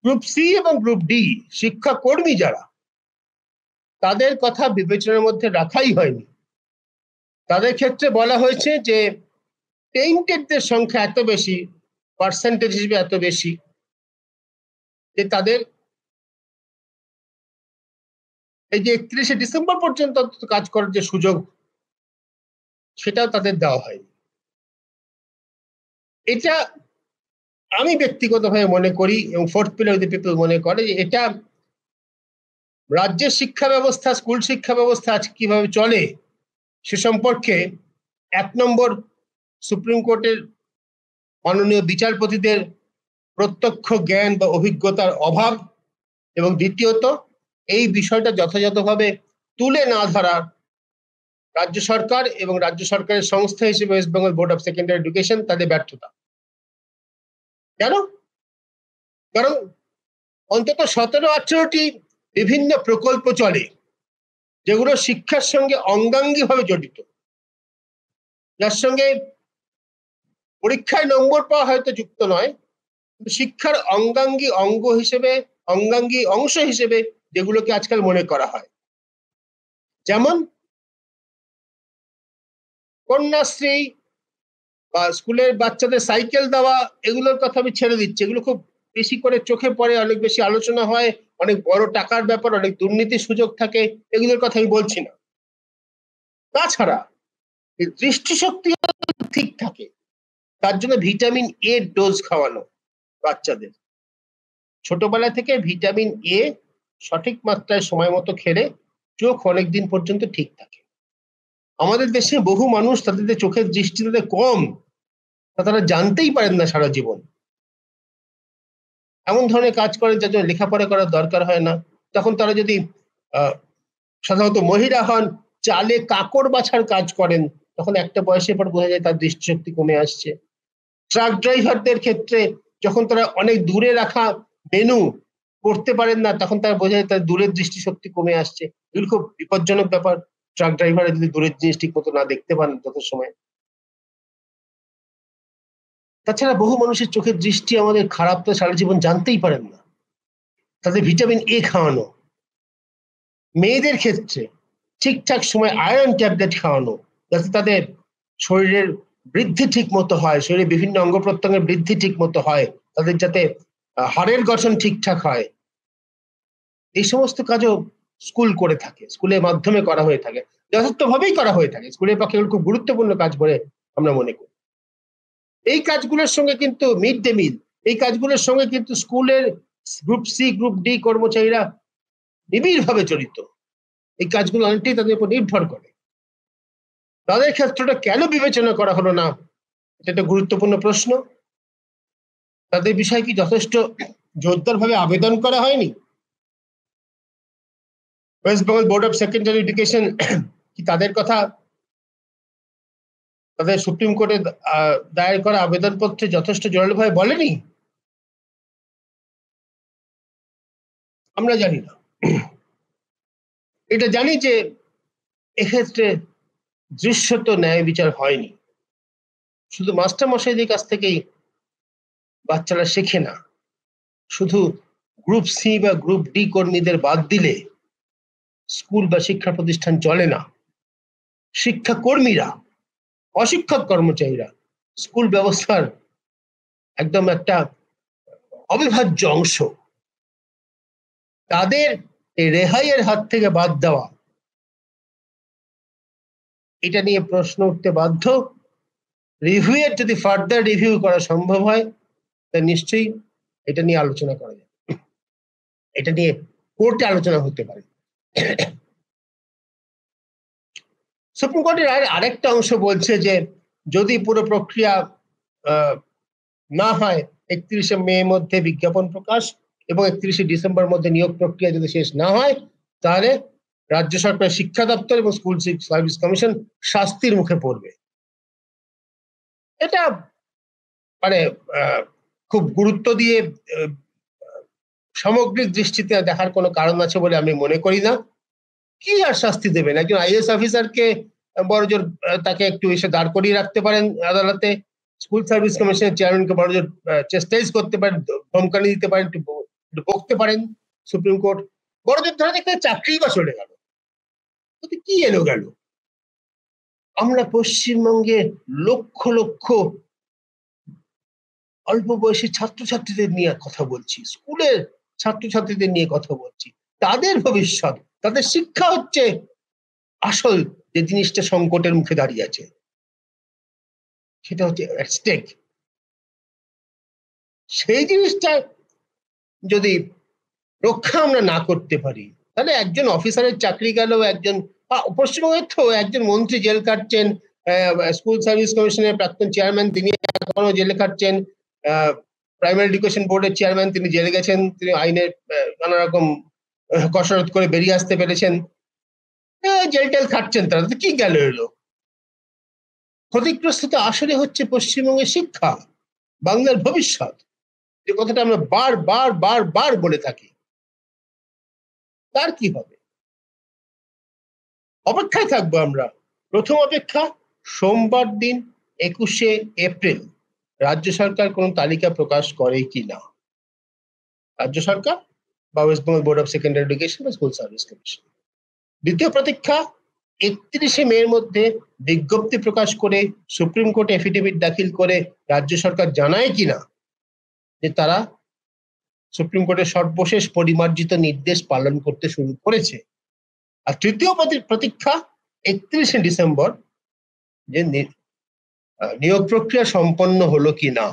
Group C এবং group D শিক্ষাকর্মী যারা, তাদের কথা বিবেচনার মধ্যে রাখাই হয়নি। তাদের ক্ষেত্রে বলা হয়েছে যে টেইন্টেডদের সংখ্যা এত বেশি, পার্সেন্টেজ হিসেবে এত বেশি, যে তাদের এই যে 31শে ডিসেম্বর পর্যন্ত কাজ করার যে সুযোগ, সেটাও তাদের দেওয়া হয়নি। এটা আমি ব্যক্তিগতভাবে মনে করি, এবং ফোর্থ পিলার পিপল মনে করে, যে এটা রাজ্যের শিক্ষা ব্যবস্থা, স্কুল শিক্ষা ব্যবস্থা আজ কিভাবে চলে সে সম্পর্কে এক নম্বর সুপ্রিম কোর্টের মাননীয় বিচারপতিদের প্রত্যক্ষ জ্ঞান বা অভিজ্ঞতার অভাব, এবং দ্বিতীয়ত এই বিষয়টা যথাযথভাবে তুলে না ধরা রাজ্য সরকার এবং রাজ্য সরকারের সংস্থা হিসেবে West Bengal board of secondary education, তাদের ব্যর্থতা। কেন? কারণ অন্তত 17-18টি বিভিন্ন প্রকল্প চলে যেগুলো শিক্ষার সঙ্গে অঙ্গাঙ্গিভাবে জড়িত, যার সঙ্গে পরীক্ষায় নম্বর পাওয়া হয়তো যুক্ত নয়, কিন্তু শিক্ষার অঙ্গাঙ্গী অংশ হিসেবে যেগুলোকে আজকাল মনে করা হয়। যেমন কন্যাশ্রী বা স্কুলের বাচ্চাদের সাইকেল দেওয়া, এগুলোর কথা আমি ছেড়ে দিচ্ছি, এগুলো খুব বেশি করে চোখে পড়ে, অনেক বেশি আলোচনা হয়, অনেক বড় টাকার ব্যাপার, অনেক দুর্নীতির সুযোগ থাকে, এগুলোর কথা আমি বলছি না। তাছাড়া দৃষ্টিশক্তি ঠিক থাকে, তার জন্য ভিটামিন এ ডোজ খাওয়ানো বাচ্চাদের, ছোটবেলা থেকে ভিটামিন এ সঠিক মাত্রায় সময় মতো খেলে চোখ অনেক দিন পর্যন্ত ঠিক থাকে। আমাদের দেশে বহু মানুষ তাদের চোখের দৃষ্টি তাদের কম, তারা জানতেই পারেন না সারা জীবন, এমন ধরনের কাজ করে যার জন্য লেখাপড়া করার দরকার হয় না। তখন তারা যদি সাধারণত মহিলা হন, চালে কাকড় বাছার কাজ করেন, তখন একটা বয়সের পর বোঝা যায় তার দৃষ্টিশক্তি কমে আসছে। ট্রাক ড্রাইভারদের ক্ষেত্রে যখন তারা অনেক দূরে রাখা মেনু করতে পারেন না, তখন তারা বোঝা যায় তার দূরের দৃষ্টিশক্তি কমে আসছে। এগুলো খুব বিপজ্জনক ব্যাপার, ট্রাক ড্রাইভাররা যদি দূরের জিনিস ঠিক মতো না দেখতে পান তত সময়। তাছাড়া বহু মানুষের চোখের দৃষ্টি আমাদের খারাপ, তো সারা জীবন জানতেই পারেন না, তাদের ভিটামিন এ খাওয়ানো। মেয়েদের ক্ষেত্রে ঠিকঠাক সময় আয়রন ট্যাবলেট খাওয়ানো, যাতে তাদের শরীরের বৃদ্ধি ঠিক মতো হয়, শরীরের বিভিন্ন অঙ্গ প্রত্যঙ্গের বৃদ্ধি ঠিক মতো হয়, তাদের যাতে হাড়ের গঠন ঠিকঠাক হয়। এই সমস্ত কাজও স্কুল করে থাকে, স্কুলের মাধ্যমে করা হয়ে থাকে, যথার্থভাবেই করা হয়ে থাকে। স্কুলের পক্ষে খুব গুরুত্বপূর্ণ কাজ বলে আমরা মনে করি। এই কাজগুলোর সঙ্গে কিন্তু মিড ডে মিল, এই কাজগুলোর সঙ্গে কিন্তু স্কুলের গ্রুপ সি গ্রুপ ডি কর্মচারীরা নিবিড়ভাবে জড়িত। এই কাজগুলো অনেকটাই তাদের উপর নির্ভর করে। তাদের ক্ষেত্রটা কেন বিবেচনা করা হলো না, এটা একটা গুরুত্বপূর্ণ প্রশ্ন। তাদের বিষয়ে কি যথেষ্ট জোরদারভাবে আবেদন করা হয়নি? West Bengal board of secondary education কি তাদের কথা তাদের সুপ্রিম কোর্টে দায়ের করা আবেদনপত্রে যথেষ্ট জোরালোভাবে বলেনি? আমরা জানি না। এটা জানি যে এক্ষেত্রে দৃশ্যত ন্যায় বিচার হয়নি। শুধু মাস্টার মশাইদের কাছ থেকেই বাচ্চারা শেখে না, শুধু গ্রুপ সি বা গ্রুপ ডি কর্মীদের বাদ দিলে স্কুল বা শিক্ষা প্রতিষ্ঠান চলে না। শিক্ষা কর্মীরা, অশিক্ষক কর্মচারীরা স্কুল ব্যবস্থার একদম একটা অবিভাজ্য অংশ। তাদের এই রেহাইয়ের হাত থেকে বাদ দেওয়া, এটা নিয়ে প্রশ্ন উঠতে বাধ্য। রিভিউয়ের যদি ফার্দার রিভিউ করা সম্ভব হয়, তা নিশ্চয়ই এটা নিয়ে আলোচনা করা যাবে, এটা নিয়ে কোর্টে আলোচনা হতে পারে। সুপ্রিম কোর্টের আরেকটা অংশ বলছে যে যদি পুরো প্রক্রিয়া না হয়, 31শে মে মধ্যে বিজ্ঞাপন প্রকাশ এবং 31শে ডিসেম্বর মধ্যে নিয়োগ প্রক্রিয়া যদি শেষ না হয়, তাহলে রাজ্য সরকারের শিক্ষা দপ্তর এবং স্কুল সার্ভিস কমিশন শাস্তির মুখে পড়বে। এটা মানে খুব গুরুত্ব দিয়ে সামগ্রিক দৃষ্টিতে দেখার কোনো কারণ আছে বলে আমি মনে করি না। কি আর শাস্তি দেবেন? একজন আইএএস অফিসারকে বড়জোর তাকে একটু এসে দাঁড় করিয়ে রাখতে পারেন আদালতে, স্কুল সার্ভিস কমিশনের চেয়ারম্যানকে বড়জোর চেস্টাইজ করতে পারেন, ধমকানি দিতে পারেন, একটু বকতে পারেন সুপ্রিম কোর্ট। বড়দের ধরে দেখতে চাকরি বা চলে গেল, কি এলো গেল। আমরা পশ্চিমবঙ্গে লক্ষ লক্ষ অল্প বয়সী ছাত্রছাত্রীদের নিয়ে কথা বলছি, স্কুলের ছাত্রছাত্রীদের নিয়ে কথা বলছি। তাদের ভবিষ্যৎ, তাদের শিক্ষা হচ্ছে আসল যে জিনিসটা সংকটের মুখে দাঁড়িয়ে আছে, সেটা হচ্ছে স্টেক। সেই জিনিসটা যদি রক্ষা আমরা না করতে পারি, তাহলে একজন অফিসারের চাকরি গেল, একজন পশ্চিমবঙ্গের তো একজন মন্ত্রী জেল কাটছেন, স্কুল সার্ভিস কমিশনের প্রাক্তন চেয়ারম্যান তিনি এখনো জেলে কাটছেন, প্রাইমারি এডুকেশন বোর্ডের চেয়ারম্যান তিনি জেলে গেছেন, তিনি আইনের নানা রকম কসরত করে বেরিয়ে আসতে পেরেছেন, জেল টেল খাটছেন, তারা তো কি গেল এলো। ক্ষতিগ্রস্ত তো আসলে হচ্ছে পশ্চিমবঙ্গের শিক্ষা, বাংলার ভবিষ্যৎ, যে কথাটা আমরা বার বলে থাকি। তার কি হবে? অপেক্ষায় থাকবো আমরা। প্রথম অপেক্ষা, সোমবার দিন 21শে এপ্রিল রাজ্য সরকার কোন তালিকা প্রকাশ করে কিনা, রাজ্য সরকার বা West Bengal board of secondary education বা স্কুল সার্ভিস কমিশন। দ্বিতীয় প্রতীক্ষা, 31শে মের মধ্যে বিজ্ঞপ্তি প্রকাশ করে সুপ্রিম কোর্টে এফিডেভিট দাখিল করে রাজ্য সরকার জানায় কিনা যে তারা সুপ্রিম কোর্টের সর্বশেষ পরিমার্জিত নির্দেশ পালন করতে শুরু করেছে। আর তৃতীয় প্রতীক্ষা, 31শে ডিসেম্বর যে নিয়োগ প্রক্রিয়া সম্পন্ন হলো কিনা।